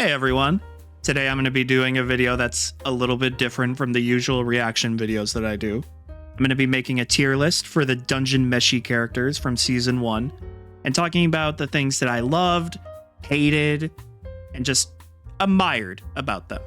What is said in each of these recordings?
Hey everyone! Today I'm going to be doing a video that's a little bit different from the usual reaction videos that I do. I'm going to be making a tier list for the Dungeon Meshi characters from Season 1, and talking about the things that I loved, hated, and just admired about them.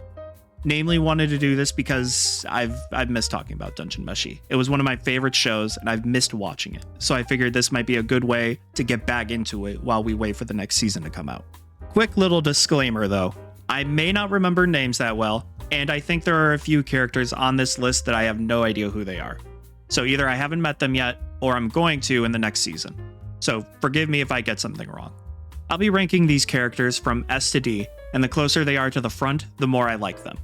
Namely, wanted to do this because I've missed talking about Dungeon Meshi. It was one of my favorite shows, and I've missed watching it, so I figured this might be a good way to get back into it while we wait for the next season to come out. Quick little disclaimer though, I may not remember names that well, and I think there are a few characters on this list that I have no idea who they are. So either I haven't met them yet, or I'm going to in the next season. So forgive me if I get something wrong. I'll be ranking these characters from S to D, and the closer they are to the front, the more I like them.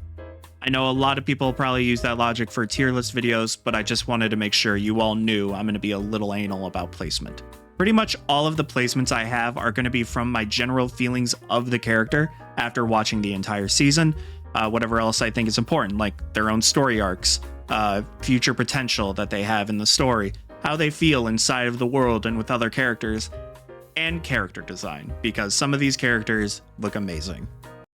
I know a lot of people probably use that logic for tier list videos, but I just wanted to make sure you all knew I'm going to be a little anal about placement. Pretty much all of the placements I have are going to be from my general feelings of the character after watching the entire season, whatever else I think is important, like their own story arcs, future potential that they have in the story, how they feel inside of the world and with other characters, and character design, because some of these characters look amazing.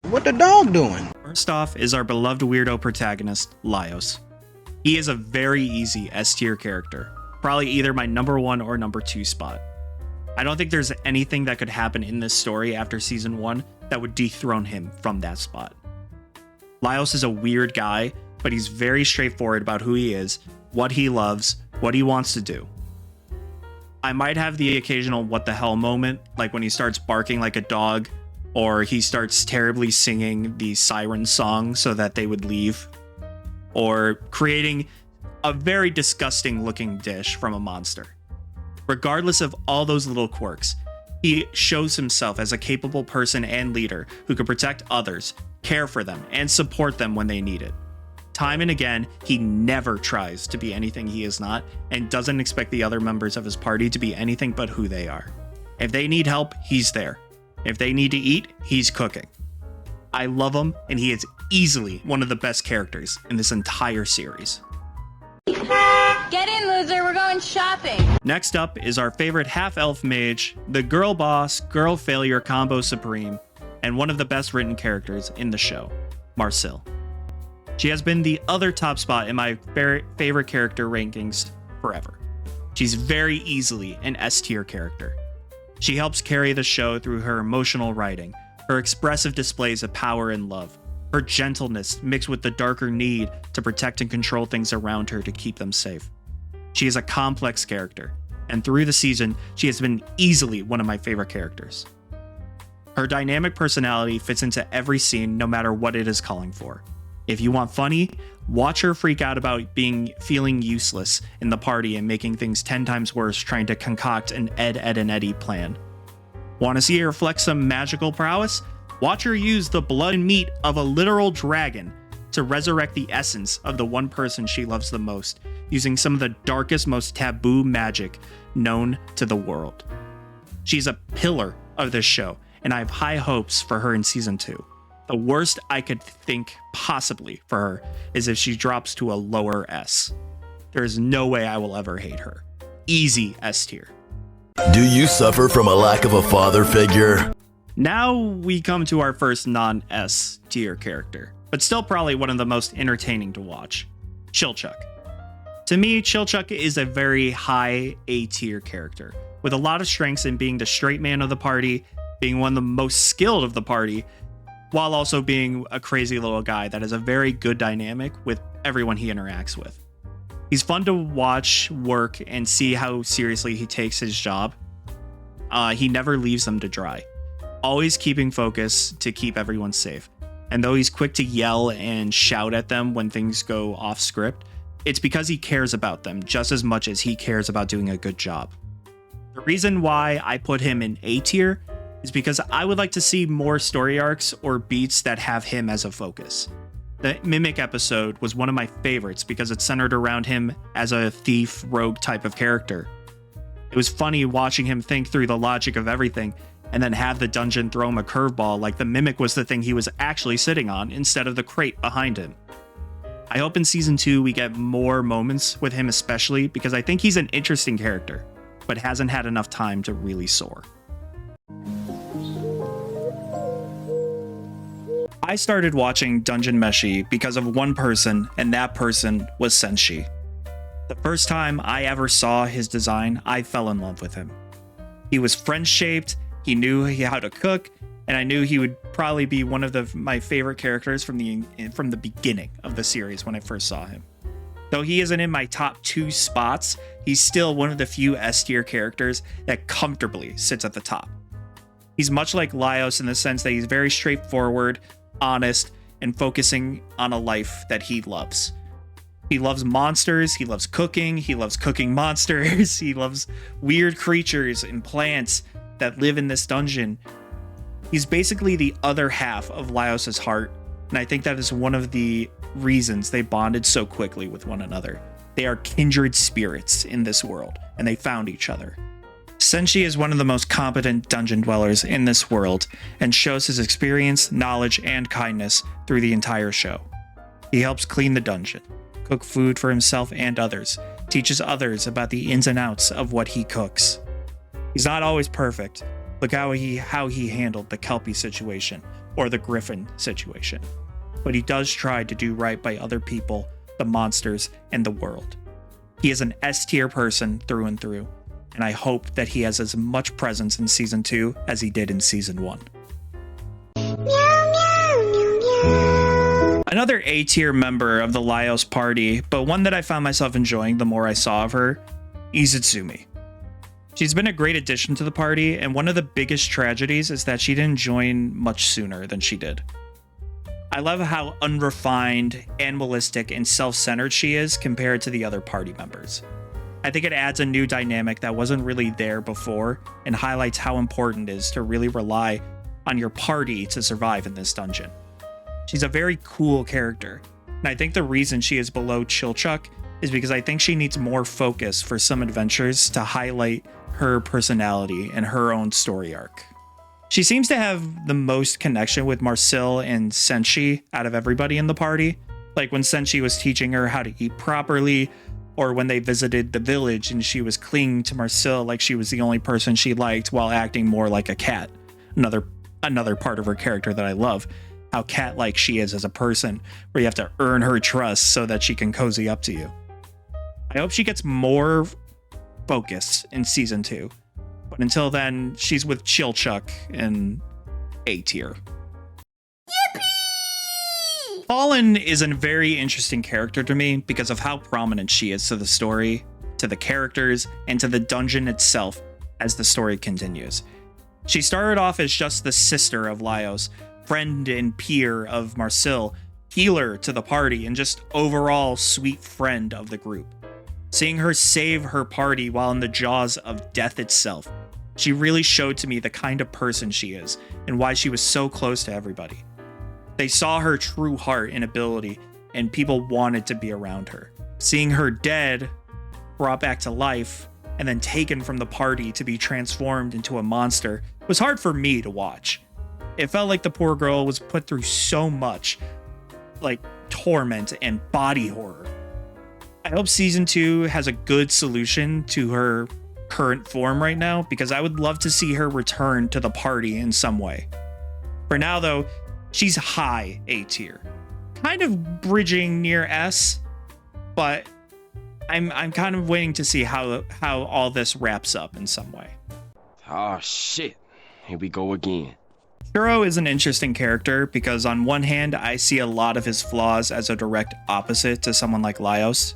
What the dog doing? First off is our beloved weirdo protagonist, Laios. He is a very easy S tier character, probably either my number 1 or number 2 spot. I don't think there's anything that could happen in this story after season 1 that would dethrone him from that spot. Laios is a weird guy, but he's very straightforward about who he is, what he loves, what he wants to do. I might have the occasional what the hell moment, like when he starts barking like a dog, or he starts terribly singing the siren song so that they would leave, or creating a very disgusting looking dish from a monster. Regardless of all those little quirks, he shows himself as a capable person and leader who can protect others, care for them, and support them when they need it. Time and again, he never tries to be anything he is not, and doesn't expect the other members of his party to be anything but who they are. If they need help, he's there. If they need to eat, he's cooking. I love him, and he is easily one of the best characters in this entire series. Get in, loser, we're going shopping. Next up is our favorite half-elf mage, the girl boss, girl failure combo supreme, and one of the best written characters in the show, Marcille. She has been the other top spot in my favorite character rankings forever. She's very easily an S tier character. She helps carry the show through her emotional writing, her expressive displays of power and love, her gentleness mixed with the darker need to protect and control things around her to keep them safe. She is a complex character, and through the season, she has been easily one of my favorite characters. Her dynamic personality fits into every scene no matter what it is calling for. If you want funny, watch her freak out about feeling useless in the party and making things 10 times worse trying to concoct an Ed, and Eddie plan. Want to see her flex some magical prowess? Watch her use the blood and meat of a literal dragon to resurrect the essence of the one person she loves the most, using some of the darkest, most taboo magic known to the world. She's a pillar of this show, and I have high hopes for her in season 2. The worst I could think possibly for her is if she drops to a lower S. There is no way I will ever hate her. Easy S tier. Do you suffer from a lack of a father figure? Now we come to our first non-S tier character, but still probably one of the most entertaining to watch, Chilchuck. To me, Chilchuck is a very high A tier character, with a lot of strengths in being the straight man of the party, being one of the most skilled of the party, while also being a crazy little guy that has a very good dynamic with everyone he interacts with. He's fun to watch work and see how seriously he takes his job. He never leaves them to dry, always keeping focus to keep everyone safe. And though he's quick to yell and shout at them when things go off script, it's because he cares about them just as much as he cares about doing a good job. The reason why I put him in A tier is because I would like to see more story arcs or beats that have him as a focus. The Mimic episode was one of my favorites because it centered around him as a thief, rogue type of character. It was funny watching him think through the logic of everything and then have the dungeon throw him a curveball like the Mimic was the thing he was actually sitting on instead of the crate behind him. I hope in season 2 we get more moments with him, especially because I think he's an interesting character, but hasn't had enough time to really soar. I started watching Dungeon Meshi because of one person, and that person was Senshi. The first time I ever saw his design, I fell in love with him. He was friend-shaped, he knew how to cook, and I knew he would probably be one of my favorite characters from the beginning of the series when I first saw him. Though he isn't in my top 2 spots, he's still one of the few S-tier characters that comfortably sits at the top. He's much like Laios in the sense that he's very straightforward, honest, and focusing on a life that he loves. He loves monsters, he loves cooking monsters, he loves weird creatures and plants that live in this dungeon. He's basically the other half of Laios' heart, and I think that is one of the reasons they bonded so quickly with one another. They are kindred spirits in this world, and they found each other. Senshi is one of the most competent dungeon dwellers in this world, and shows his experience, knowledge, and kindness through the entire show. He helps clean the dungeon, cook food for himself and others, teaches others about the ins and outs of what he cooks. He's not always perfect. Look how he handled the Kelpie situation, or the Griffin situation. But he does try to do right by other people, the monsters, and the world. He is an S-tier person through and through, and I hope that he has as much presence in Season 2 as he did in Season 1. Another A-tier member of the Laios party, but one that I found myself enjoying the more I saw of her, Izutsumi. She's been a great addition to the party, and one of the biggest tragedies is that she didn't join much sooner than she did. I love how unrefined, animalistic, and self-centered she is compared to the other party members. I think it adds a new dynamic that wasn't really there before, and highlights how important it is to really rely on your party to survive in this dungeon. She's a very cool character, and I think the reason she is below Chilchuck is because I think she needs more focus for some adventures to highlight her personality and her own story arc. She seems to have the most connection with Marcille and Senshi out of everybody in the party, like when Senshi was teaching her how to eat properly, or when they visited the village and she was clinging to Marcille like she was the only person she liked while acting more like a cat. Another part of her character that I love, how cat-like she is as a person, where you have to earn her trust so that she can cozy up to you. I hope she gets more focus in Season 2. But until then, she's with Chilchuck in A tier. Yippee! Falin is a very interesting character to me because of how prominent she is to the story, to the characters, and to the dungeon itself as the story continues. She started off as just the sister of Laios, friend and peer of Marcille, healer to the party, and just overall sweet friend of the group. Seeing her save her party while in the jaws of death itself, she really showed to me the kind of person she is and why she was so close to everybody. They saw her true heart and ability, and people wanted to be around her. Seeing her dead, brought back to life, and then taken from the party to be transformed into a monster was hard for me to watch. It felt like the poor girl was put through so much, like torment and body horror. I hope Season 2 has a good solution to her current form right now, because I would love to see her return to the party in some way. For now, though, she's high A tier. Kind of bridging near S, but I'm kind of waiting to see how all this wraps up in some way. Oh shit, here we go again. Shuro is an interesting character because on one hand, I see a lot of his flaws as a direct opposite to someone like Laios.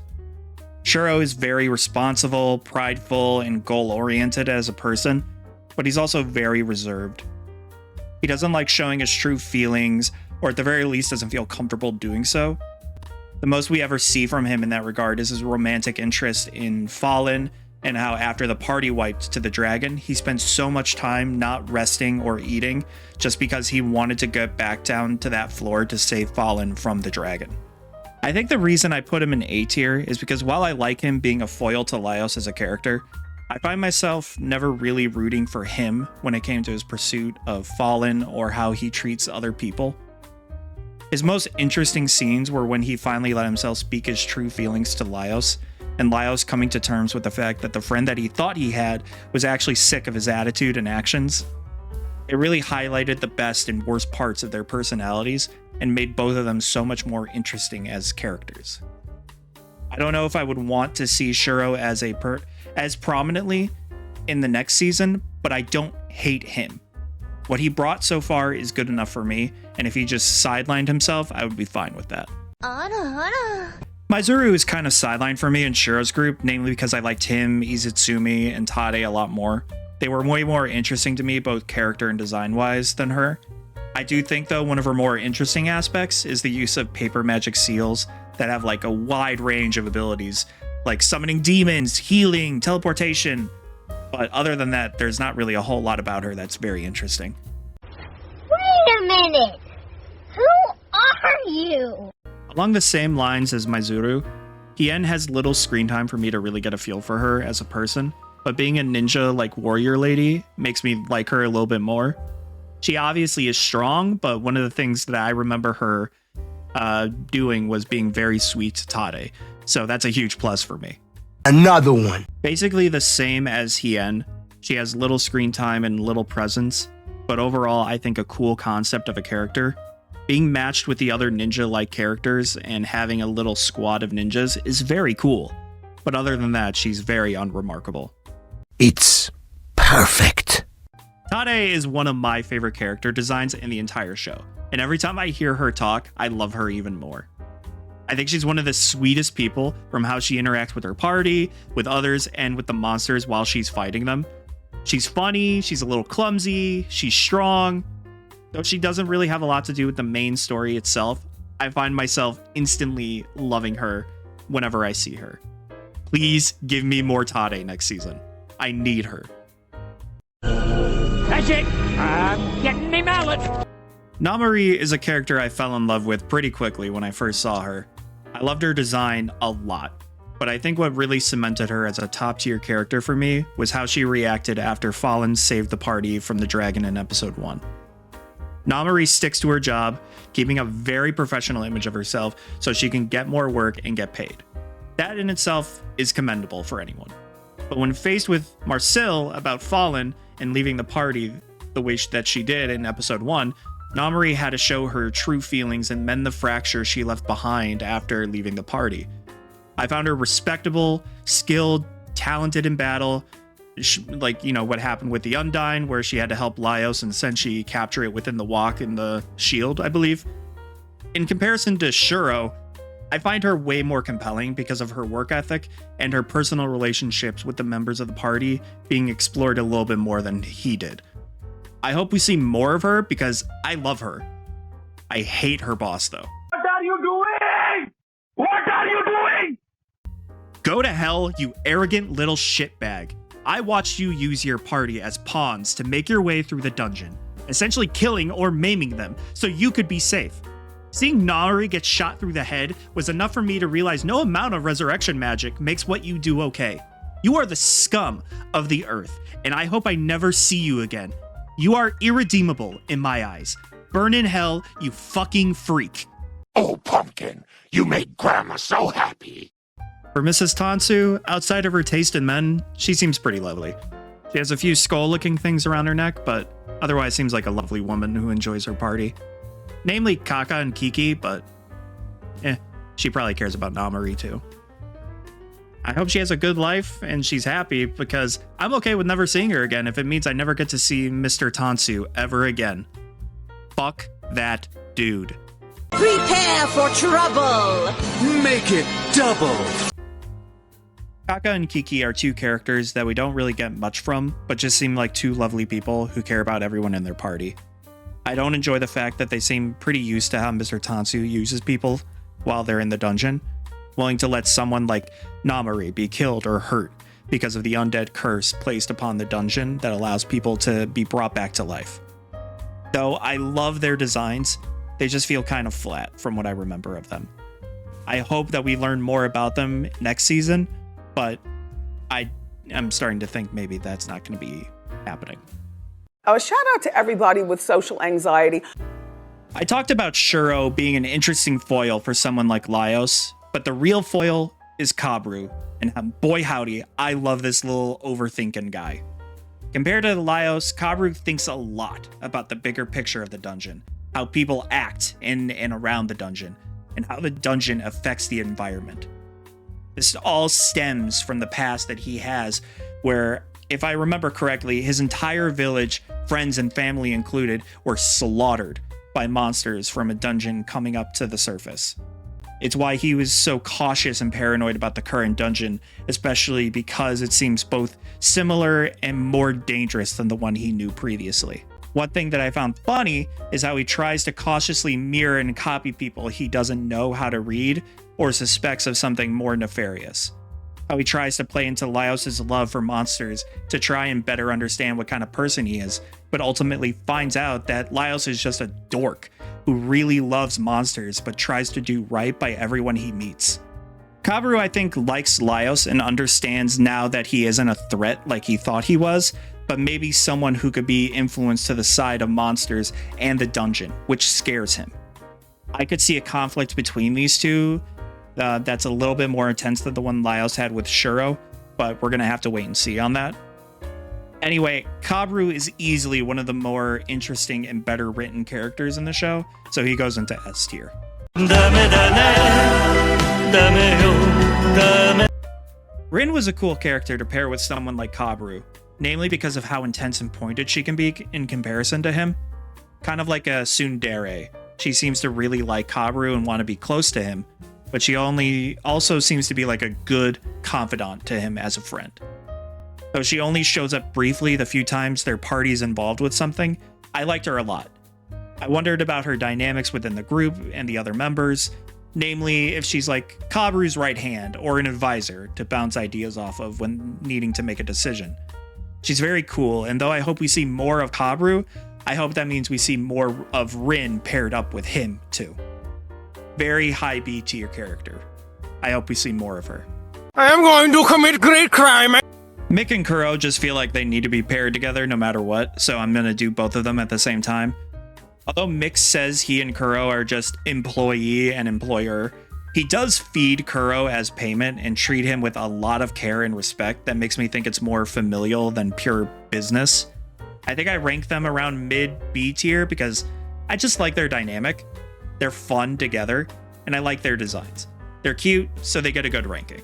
Shuro is very responsible, prideful, and goal-oriented as a person, but he's also very reserved. He doesn't like showing his true feelings, or at the very least doesn't feel comfortable doing so. The most we ever see from him in that regard is his romantic interest in Falin, and how after the party wiped to the dragon, he spent so much time not resting or eating just because he wanted to get back down to that floor to save Falin from the dragon. I think the reason I put him in A tier is because while I like him being a foil to Laios as a character, I find myself never really rooting for him when it came to his pursuit of Falin or how he treats other people. His most interesting scenes were when he finally let himself speak his true feelings to Laios, and Laios coming to terms with the fact that the friend that he thought he had was actually sick of his attitude and actions. It really highlighted the best and worst parts of their personalities and made both of them so much more interesting as characters. I don't know if I would want to see Shuro as prominently in the next season, but I don't hate him. What he brought so far is good enough for me, and if he just sidelined himself, I would be fine with that. Maizuru is kind of sidelined for me in Shuro's group, namely because I liked him, Izutsumi, and Tade a lot more. They were way more interesting to me, both character and design-wise, than her. I do think, though, one of her more interesting aspects is the use of paper magic seals that have like a wide range of abilities, like summoning demons, healing, teleportation. But other than that, there's not really a whole lot about her that's very interesting. Wait a minute! Who are you? Along the same lines as Maizuru, Hien has little screen time for me to really get a feel for her as a person, but being a ninja like warrior lady makes me like her a little bit more. She obviously is strong, but one of the things that I remember her doing was being very sweet to Tade, so that's a huge plus for me. Another one. Basically the same as Hien. She has little screen time and little presence, but overall I think a cool concept of a character. Being matched with the other ninja-like characters and having a little squad of ninjas is very cool, but other than that, she's very unremarkable. It's perfect. Tade is one of my favorite character designs in the entire show, and every time I hear her talk, I love her even more. I think she's one of the sweetest people, from how she interacts with her party, with others, and with the monsters while she's fighting them. She's funny, she's a little clumsy, she's strong. Though she doesn't really have a lot to do with the main story itself, I find myself instantly loving her whenever I see her. Please give me more Tade next season. I need her. That's it! I'm getting me mallet! Namari is a character I fell in love with pretty quickly when I first saw her. I loved her design a lot, but I think what really cemented her as a top-tier character for me was how she reacted after Falin saved the party from the dragon in episode 1. Namari sticks to her job, keeping a very professional image of herself so she can get more work and get paid. That in itself is commendable for anyone. But when faced with Marcille about Falin and leaving the party the way that she did in episode 1, Namari had to show her true feelings and mend the fracture she left behind after leaving the party. I found her respectable, skilled, talented in battle, like, you know, what happened with the Undyne, where she had to help Laios and Senshi capture it within the walk in the shield, I believe. In comparison to Shuro, I find her way more compelling because of her work ethic and her personal relationships with the members of the party being explored a little bit more than he did. I hope we see more of her because I love her. I hate her boss though. What are you doing? What are you doing? Go to hell, you arrogant little shitbag. I watched you use your party as pawns to make your way through the dungeon, essentially killing or maiming them so you could be safe. Seeing Namari get shot through the head was enough for me to realize no amount of resurrection magic makes what you do okay. You are the scum of the earth, and I hope I never see you again. You are irredeemable in my eyes. Burn in hell, you fucking freak. Oh, Pumpkin, you make Grandma so happy. For Mrs. Tansu, outside of her taste in men, she seems pretty lovely. She has a few skull-looking things around her neck, but otherwise seems like a lovely woman who enjoys her party. Namely Kaka and Kiki, but she probably cares about Namari too. I hope she has a good life and she's happy because I'm okay with never seeing her again if it means I never get to see Mr. Tansu ever again. Fuck that dude. Prepare for trouble! Make it double. Kaka and Kiki are two characters that we don't really get much from, but just seem like two lovely people who care about everyone in their party. I don't enjoy the fact that they seem pretty used to how Mr. Tansu uses people while they're in the dungeon, willing to let someone like Namari be killed or hurt because of the undead curse placed upon the dungeon that allows people to be brought back to life. Though I love their designs, they just feel kind of flat from what I remember of them. I hope that we learn more about them next season, but I'm starting to think maybe that's not going to be happening. A shout out to everybody with social anxiety. I talked about Shuro being an interesting foil for someone like Laios, but the real foil is Kabru, and boy howdy, I love this little overthinking guy. Compared to Laios, Kabru thinks a lot about the bigger picture of the dungeon, how people act in and around the dungeon, and how the dungeon affects the environment. This all stems from the past that he has, where, if I remember correctly, his entire village, friends and family included, were slaughtered by monsters from a dungeon coming up to the surface. It's why he was so cautious and paranoid about the current dungeon, especially because it seems both similar and more dangerous than the one he knew previously. One thing that I found funny is how he tries to cautiously mirror and copy people he doesn't know how to read or suspects of something more nefarious. How he tries to play into Laios' love for monsters to try and better understand what kind of person he is, but ultimately finds out that Laios is just a dork who really loves monsters but tries to do right by everyone he meets. Kabru, I think, likes Laios and understands now that he isn't a threat like he thought he was, but maybe someone who could be influenced to the side of monsters and the dungeon, which scares him. I could see a conflict between these two that's a little bit more intense than the one Laios had with Shuro, but we're going to have to wait and see on that. Anyway, Kabru is easily one of the more interesting and better written characters in the show, so he goes into S tier. Rin was a cool character to pair with someone like Kabru, namely because of how intense and pointed she can be in comparison to him. Kind of like a tsundere, she seems to really like Kabru and want to be close to him, but she also seems to be like a good confidant to him as a friend. Though she only shows up briefly the few times their party's involved with something, I liked her a lot. I wondered about her dynamics within the group and the other members, namely if she's like Kabru's right hand or an advisor to bounce ideas off of when needing to make a decision. She's very cool, and though I hope we see more of Kabru, I hope that means we see more of Rin paired up with him too. Very high B tier character. I hope we see more of her. I am going to commit great crime. Mick and Kuro just feel like they need to be paired together no matter what, so I'm gonna do both of them at the same time. Although Mick says he and Kuro are just employee and employer, he does feed Kuro as payment and treat him with a lot of care and respect that makes me think it's more familial than pure business. I think I rank them around mid B tier because I just like their dynamic. They're fun together, and I like their designs. They're cute, so they get a good ranking.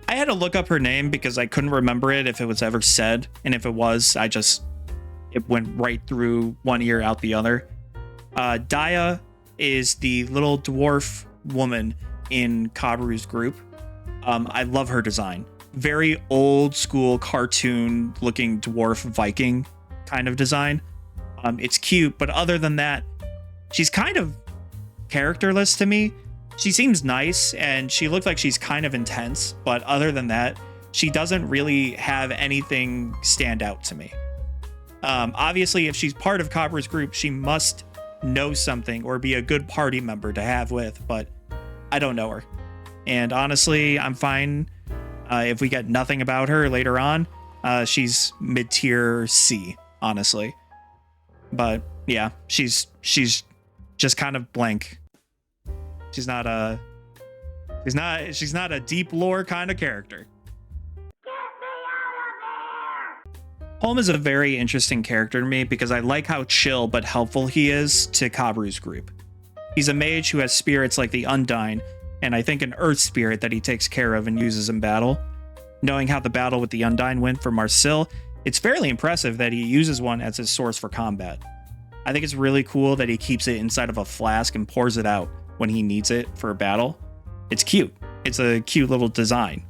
I had to look up her name because I couldn't remember it if it was ever said, and if it was, it went right through one ear out the other. Daya is the little dwarf woman in Kabru's group. I love her design. Very old school cartoon looking dwarf Viking kind of design. It's cute, but other than that, she's kind of characterless to me. She seems nice and she looks like she's kind of intense, but other than that, she doesn't really have anything stand out to me. Obviously, if she's part of Kabru's group, she must know something or be a good party member to have with, but I don't know her. And honestly, I'm fine if we get nothing about her later on. She's mid-tier C, honestly. But yeah, she's just kind of blank. She's not a deep lore kind of character. Holm is a very interesting character to me because I like how chill but helpful he is to Kabru's group. He's a mage who has spirits like the Undyne, and I think an earth spirit that he takes care of and uses in battle. Knowing how the battle with the Undyne went for Marcille, it's fairly impressive that he uses one as his source for combat. I think it's really cool that he keeps it inside of a flask and pours it out when he needs it for a battle. It's cute. It's a cute little design.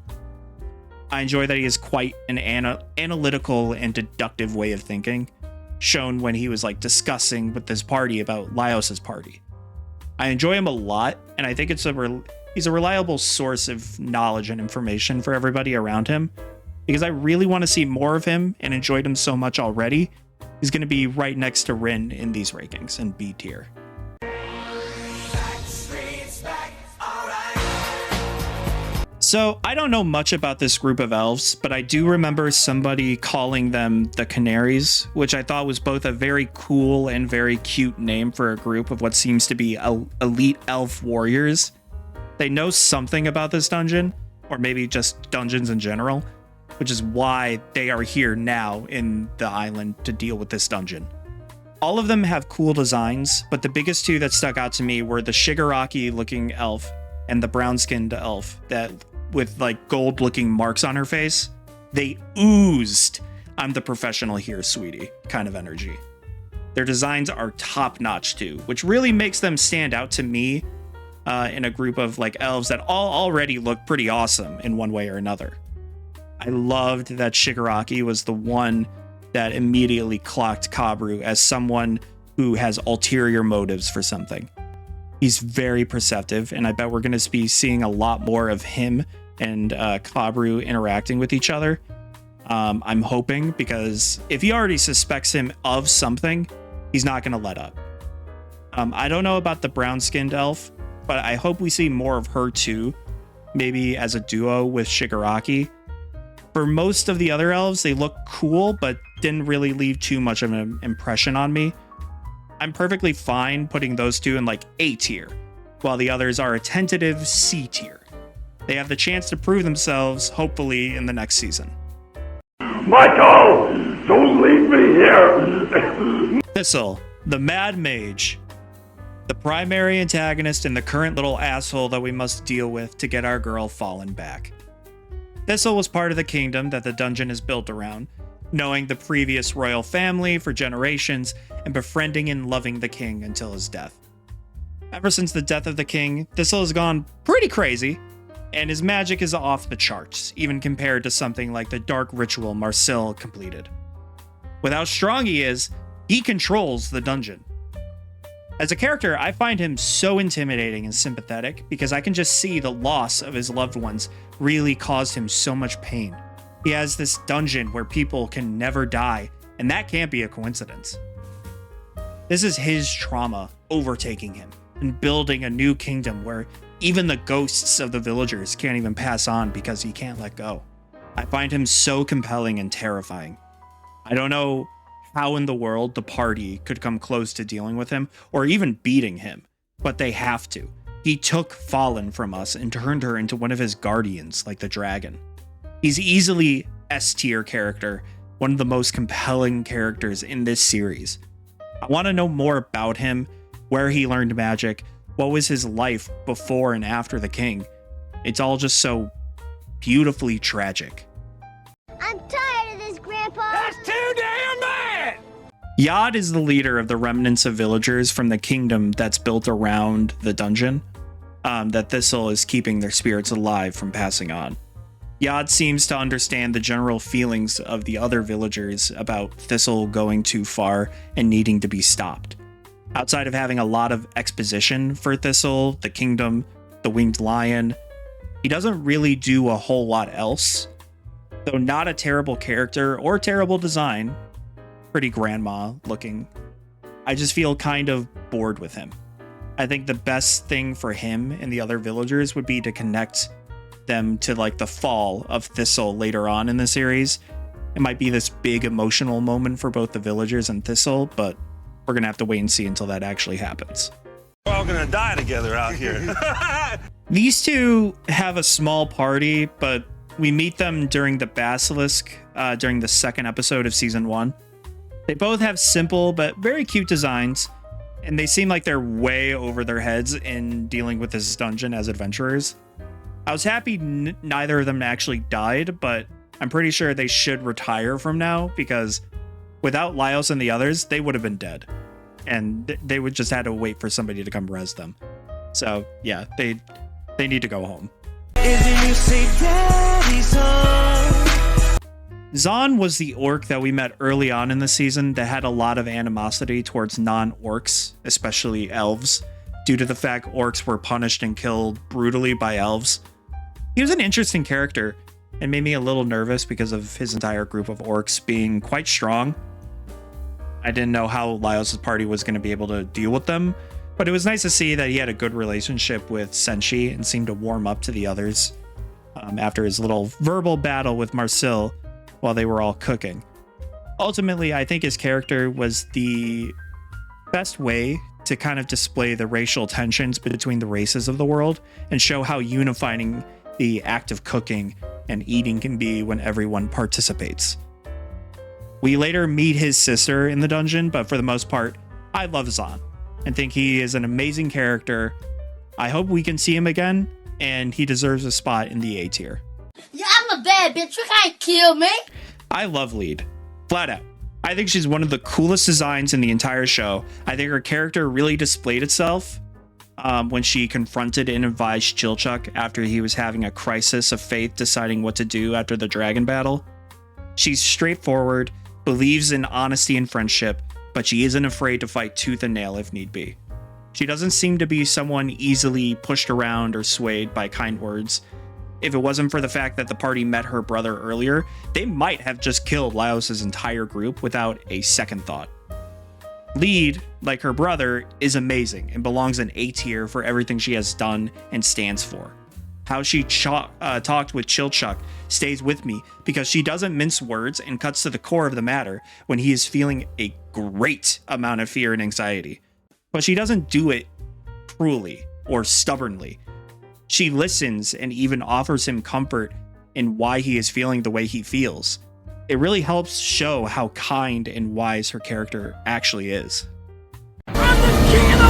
I enjoy that he has quite an analytical and deductive way of thinking, shown when he was like discussing with this party about Laios' party. I enjoy him a lot, and I think he's a reliable source of knowledge and information for everybody around him, because I really want to see more of him and enjoyed him so much already. He's going to be right next to Rin in these rankings in B tier. So I don't know much about this group of elves, but I do remember somebody calling them the Canaries, which I thought was both a very cool and very cute name for a group of what seems to be elite elf warriors. They know something about this dungeon, or maybe just dungeons in general, which is why they are here now in the island to deal with this dungeon. All of them have cool designs, but the biggest two that stuck out to me were the Shigaraki-looking elf and the brown-skinned elf that with like gold-looking marks on her face. They oozed, "I'm the professional here, sweetie," kind of energy. Their designs are top-notch too, which really makes them stand out to me in a group of like elves that all already look pretty awesome in one way or another. I loved that Shigaraki was the one that immediately clocked Kabru as someone who has ulterior motives for something. He's very perceptive, and I bet we're going to be seeing a lot more of him and Kabru interacting with each other. I'm hoping, because if he already suspects him of something, he's not going to let up. I don't know about the brown-skinned elf, but I hope we see more of her too, maybe as a duo with Shigaraki. For most of the other elves, they look cool, but didn't really leave too much of an impression on me. I'm perfectly fine putting those two in like A tier, while the others are a tentative C tier. They have the chance to prove themselves, hopefully, in the next season. Michael, don't leave me here. Thistle, the Mad Mage. The primary antagonist and the current little asshole that we must deal with to get our girl Falin back. Thistle was part of the kingdom that the dungeon is built around, knowing the previous royal family for generations and befriending and loving the king until his death. Ever since the death of the king, Thistle has gone pretty crazy, and his magic is off the charts, even compared to something like the dark ritual Marcille completed. With how strong he is, he controls the dungeon. As a character, I find him so intimidating and sympathetic because I can just see the loss of his loved ones really caused him so much pain. He has this dungeon where people can never die, and that can't be a coincidence. This is his trauma overtaking him and building a new kingdom where even the ghosts of the villagers can't even pass on because he can't let go. I find him so compelling and terrifying. I don't know how in the world the party could come close to dealing with him or even beating him, but they have to. He took Falin from us and turned her into one of his guardians, like the dragon. He's easily S tier character, one of the most compelling characters in this series. I want to know more about him, where he learned magic, what was his life before and after the king. It's all just so beautifully tragic. I'm tired of this, Grandpa. That's too damn bad. Yaad is the leader of the remnants of villagers from the kingdom that's built around the dungeon, that Thistle is keeping their spirits alive from passing on. Yaad seems to understand the general feelings of the other villagers about Thistle going too far and needing to be stopped. Outside of having a lot of exposition for Thistle, the kingdom, the winged lion, he doesn't really do a whole lot else. Though not a terrible character or terrible design, pretty grandma looking, I just feel kind of bored with him. I think the best thing for him and the other villagers would be to connect them to like the fall of Thistle later on in the series. It might be this big emotional moment for both the villagers and Thistle, but we're gonna have to wait and see until that actually happens. We're all gonna die together out here. These two have a small party, but we meet them during the Basilisk, during the second episode of season 1. They both have simple but very cute designs, and they seem like they're way over their heads in dealing with this dungeon as adventurers. I was happy neither of them actually died, but I'm pretty sure they should retire from now, because without Laios and the others, they would have been dead. And they would just had to wait for somebody to come res them. So yeah, they need to go home. Zahn was the orc that we met early on in the season that had a lot of animosity towards non-orcs, especially elves, due to the fact orcs were punished and killed brutally by elves. He was an interesting character and made me a little nervous because of his entire group of orcs being quite strong. I didn't know how Laios' party was going to be able to deal with them, but it was nice to see that he had a good relationship with Senshi and seemed to warm up to the others after his little verbal battle with Marcille while they were all cooking. Ultimately, I think his character was the best way to kind of display the racial tensions between the races of the world and show how unifying the act of cooking and eating can be when everyone participates. We later meet his sister in the dungeon, but for the most part, I love Zahn and think he is an amazing character. I hope we can see him again, and he deserves a spot in the A tier. Yeah, I'm a bad bitch. You can't kill me. I love Lead. Flat out. I think she's one of the coolest designs in the entire show. I think her character really displayed itself when she confronted and advised Chilchuck after he was having a crisis of faith deciding what to do after the dragon battle. She's straightforward, believes in honesty and friendship, but she isn't afraid to fight tooth and nail if need be. She doesn't seem to be someone easily pushed around or swayed by kind words. If it wasn't for the fact that the party met her brother earlier, they might have just killed Laios' entire group without a second thought. Lead, like her brother, is amazing and belongs in A tier for everything she has done and stands for. How she talked with Chilchuck stays with me because she doesn't mince words and cuts to the core of the matter when he is feeling a great amount of fear and anxiety. But she doesn't do it cruelly or stubbornly. She listens and even offers him comfort in why he is feeling the way he feels. It really helps show how kind and wise her character actually is. I'm the king of the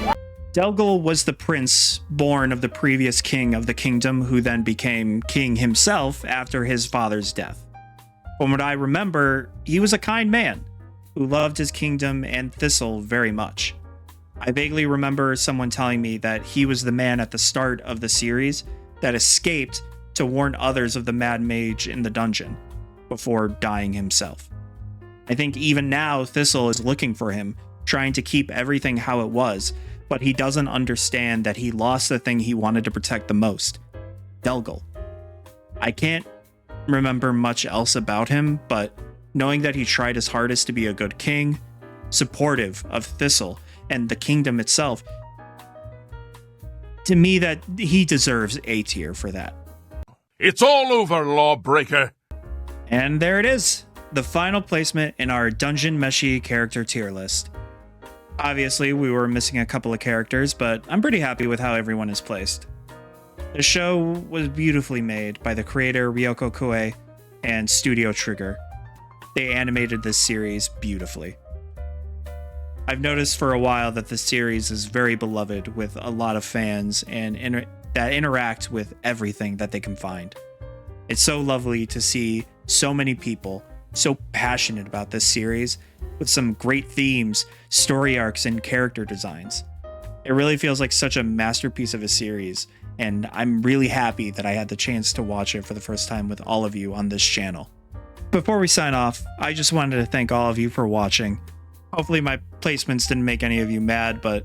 world! Delgal was the prince born of the previous king of the kingdom, who then became king himself after his father's death. From what I remember, he was a kind man who loved his kingdom and Thistle very much. I vaguely remember someone telling me that he was the man at the start of the series that escaped to warn others of the Mad Mage in the dungeon before dying himself. I think even now Thistle is looking for him, trying to keep everything how it was, but he doesn't understand that he lost the thing he wanted to protect the most, Delgal. I can't remember much else about him, but knowing that he tried his hardest to be a good king, supportive of Thistle and the kingdom itself, to me that he deserves A tier for that. It's all over, lawbreaker. And there it is, the final placement in our Dungeon Meshi character tier list. Obviously, we were missing a couple of characters, but I'm pretty happy with how everyone is placed. The show was beautifully made by the creator Ryoko Koei and Studio Trigger. They animated this series beautifully. I've noticed for a while that the series is very beloved with a lot of fans and that interact with everything that they can find. It's so lovely to see so many people so passionate about this series with some great themes, story arcs, and character designs. It really feels like such a masterpiece of a series, and I'm really happy that I had the chance to watch it for the first time with all of you on this channel. Before we sign off, I just wanted to thank all of you for watching. Hopefully my placements didn't make any of you mad, but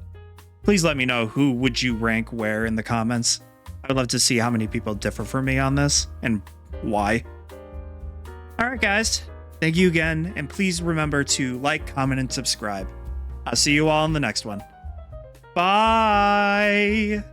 please let me know who would you rank where in the comments. I'd love to see how many people differ from me on this and why. Alright guys, thank you again, and please remember to like, comment, and subscribe. I'll see you all in the next one. Bye!